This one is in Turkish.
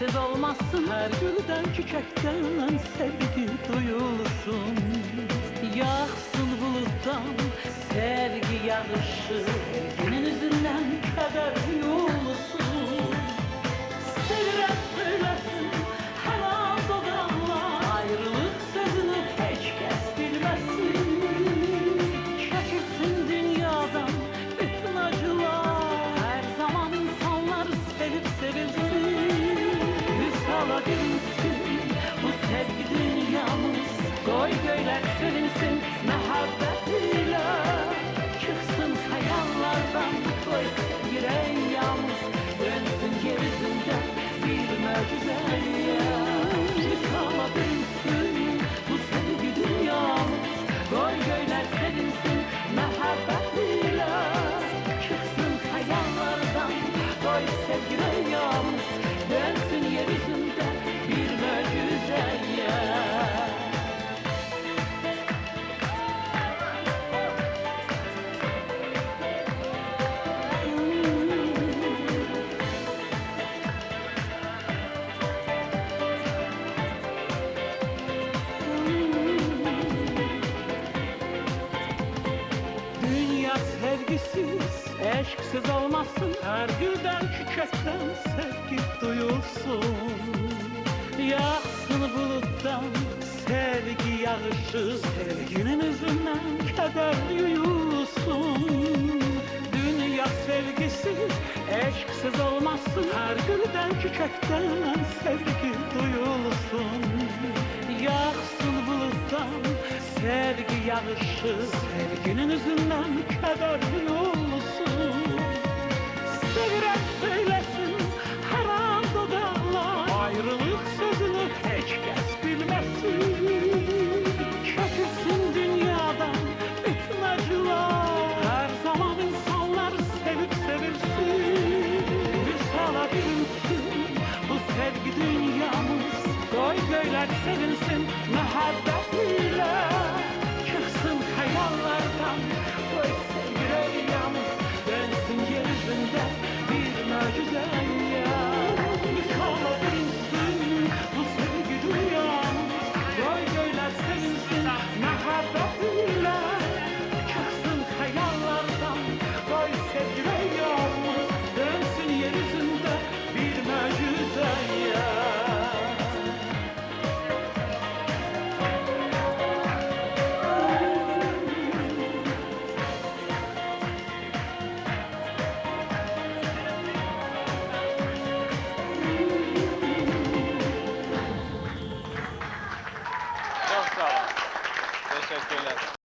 eşksiz olmazsın. Her gülden çiçekten sevgi duyulsun. Yağsın buluttan sevgi yağışı, sevginin yüzünden keder yolsun. Sevirem söylesin her an dodağlar, ayrılık sözünü hiç kes bilmesin. Çekilsin dünyadan bütün acılar, her zaman insanlar sevip sevilsin. Vüsala bilinsin bu sevgi dünyamız, koy göyler sevinsin mehabbetiyle. Çıksın hayallardan koy sevgi renyamız, dönsün yeryüzünde bir mucize. Vüsala bilinsin bu sevgi dünyamız, koy göyler sevinsin mehabbetiyle. Çıksın hayallardan koy sevgi renyamız, dönsün yeryüzünde bir mucize. Dünya sevgisiz, eşksiz olmasın. Her gülden çiçekten sevgi duyulsun. Yağsın buluttan sevgi yağışı, sevginin yüzünden keder yuyulsun. Dünya sevgisiz, eşksiz olmasın. Her gülden çiçekten sevgi duyulsun. Yağsın buluttan sevgi yağışı, sevginin yüzünden keder yolsun. Sevirem söylesin her an dodağlar, ayrılık sözünü hiç kes bilmesin. Çekilsin dünyadan bütün acılar, her zaman insanlar sevip sevilsin. Vüsala bilinsin bu sevgi dünyamız, koy göyler sevinsin mehabbetiyle. Çıksın hayallardan koy sevgi renyamız, dönsün yeryüzünde bir mucize. Vüsala bilinsin bu sevgi dünyamız, koy göyler sevinsin mehabbetiyle. Çıksın hayallardan koy sevgi renyamız, dönsün yeryüzünde bir mucize. Çok sağ olun. Teşekkürler.